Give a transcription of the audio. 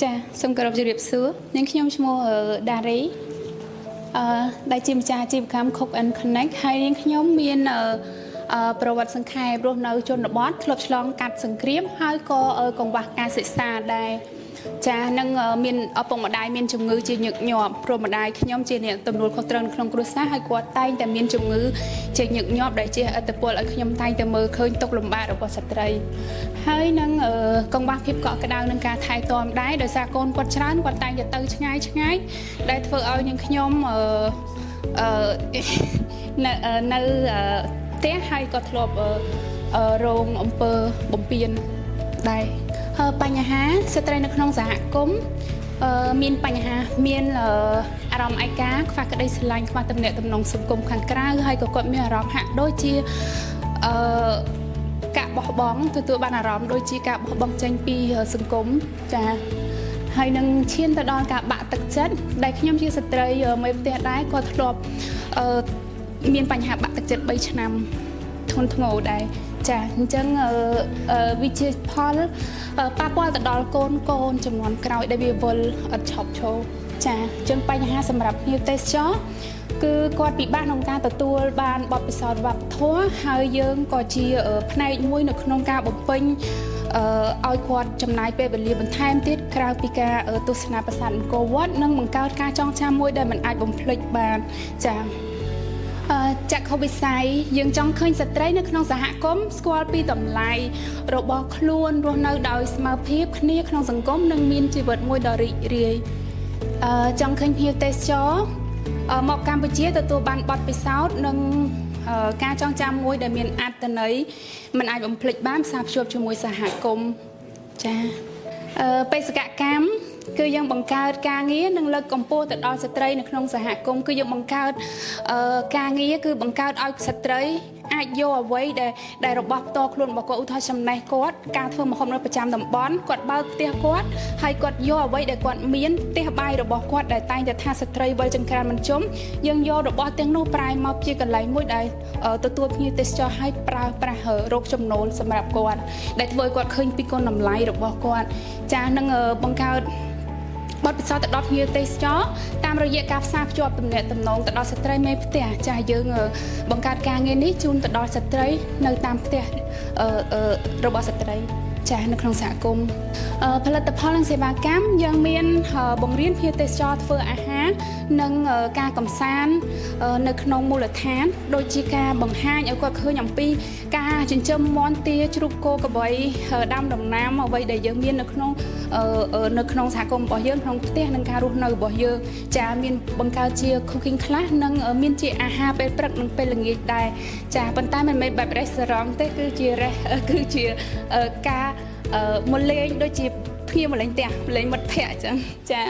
ចាសូមគោរពជម្រាបសួរនាងខ្ញុំឈ្មោះដារីដែលជាម្ចាស់អាជីវកម្ម Cook and Connect ហើយនាងខ្ញុំមានប្រវត្តិសង្ខេបរស់នៅជនបទធ្លាប់ឆ្លងកាត់សង្គ្រាមហើយក៏កង្វះការសិក្សាដែរចានឹងមានឪពុកម្ដាយមានជំងឺជាញឹកញាប់ព្រោះម្ដាយខ្ញុំជាអ្នកទំនួលខុសត្រូវនៅក្នុងគ្រួសារហើយគាត់តែងតែមានជំងឺជាញឹកញាប់ដែលជាឥទ្ធិពលឲ្យខ្ញុំតែងតែមើលឃើញទុក្ខលំបាករបស់ស្ត្រីហើយនឹងកង្វះភាពកក់ក្ដៅនឹងការថែទាំដែរដោយសារកូនគាត់ច្រើនគាត់តែងតែទៅឆ្ងាយដែលធ្វើឲ្យនាងខ្ញុំនៅផ្ទះហើយក៏ធ្លាប់រងអំពើបំពានដែរបញ្ហាស្ត្រីនៅក្នុងសហគមន៍មានបញ្ហាមានអារម្មណ៍ឯកាខ្វះក្តីស្រឡាញ់ខ្វះទំនាក់ទំនងសង្គមខាងក្រៅហើយក៏គាត់មានអារម្មណ៍ហាក់ដូចជាការបោះបង់ទទួលបានអារម្មណ៍ដូចជាការបោះបង់ចេញពីសង្គមចាហើយនឹងឈានទៅដល់ការបាក់ទឹកចិត្តដែលខ្ញុំជាស្ត្រីមេផ្ទះដែរក៏ធ្លាប់មានបញ្ហាបាក់ទឹកចិត្ត3ឆ្នាំធ្ងន់ធ្ងរដែរចាអញ្ចឹងវិជាផលប៉ះពាល់ទៅដល់កូនចំនួនក្រោយដែលវាវល់អត់ឈប់ឈរចាអញ្ចឹងបញ្ហាសម្រាប់ភ្ញៀវទេសចរគឺគាត់ពិបាកក្នុងការទទួលបានបទពិសោធន៍វប្បធម៌ហើយយើងក៏ជាផ្នែកមួយនៅក្នុងការបំពេញឲ្យគាត់ចំណាយពេលវេលាបន្ថែមទៀតក្រៅពីការទស្សនាប្រាសាទអង្គរវត្តនិងបង្កើតការចងចាំមួយដែលមិនអាចបំភ្លេចបានចាចក្ខុវិស័យយើងចង់ឃើញស្ត្រីនៅក្នុងសហគមន៍ស្គាល់ពីតម្លៃរបស់ខ្លួនរស់នៅដោយស្មើភាពគ្នាក្នុងសង្គមនិងមានជីវិតមួយដ៏រីករាយចង់ឃើញភ្ញៀវទេសចរមកកម្ពុជាទទួលបានបទពិសោធន៍និងការចងចាំមួយដែលមានអត្ថន័យមិនអាចបំភ្លេចបានផ្សារភ្ជាប់ជាមួយសហគមន៍ចាបេសកកម្មគឺយើងបង្កើតការងារនិងលើកកម្ពស់ទៅដល់ស្ត្រីនៅក្នុងសហគមន៍គឺយើងបង្កើតការងារគឺបង្កើតឲ្យស្ត្រីអាចយកអ្វីដែលរបស់ផ្ទាល់ខ្លួនរបស់គាត់ឧទាហរណ៍ចំណេះគាត់ការធ្វើម្ហូបនៅប្រចាំតំបន់គាត់បើកផ្ទះគាត់ហើយគាត់យកអ្វីដែលគាត់មានផ្ទះបាយរបស់គាត់ដែលតែងតែថាស្ត្រីវិលចង្ក្រានមិនជុំយើងយករបស់ទាំងនោះប្រែមកជាកន្លែងមួយដែលទទួលភ្ញៀវទេសចរឲ្យប្រើប្រាស់រកចំណូលសម្រាប់គាត់ដែលធ្វើឲ្យគាត់ឃើញពីគុណតម្លៃរបស់គាត់ចានឹងបង្កើតបទពិសោធន៍ទៅដល់ភ្ញៀវទេសចរតាមរយៈការផ្សារភ្ជាប់ទំនាក់ទំនងទៅដល់ស្ត្រីមេផ្ទះចាយើងបង្កើតការងារនេះជូនទៅដល់ស្ត្រីនៅតាមផ្ទះរបស់ស្ត្រីចានៅក្នុងសហគមន៍ផលិតផលនិងសេវាកម្មយើងមានបង្រៀនភ្ញៀវទេសចរធ្វើអាហារនិងការកំសាន្តនៅក្នុងមូលដ្ឋានដូចជាការបង្ហាញឲ្យគាត់ឃើញអំពីការចិញ្ចឹមមាន់ទាជ្រូកគោក្របីដាំដំណាំអ្វីដែលយើងមាននៅក្នុងសហគមន៍របស់យើងក្នុងផ្ទះនិងការរស់នៅរបស់យើងចាមានបង្កើតជា cooking class និងមានជាអាហារពេលព្រឹកនិងពេលល្ងាចដែរចាប៉ុន្តែមិនមែនបែប restaurant ទេគឺជាការមកលេងដូចជាភ្ញៀវមកលេងផ្ទះលេងមិត្តភ័ក្តិអញ្ចឹងចា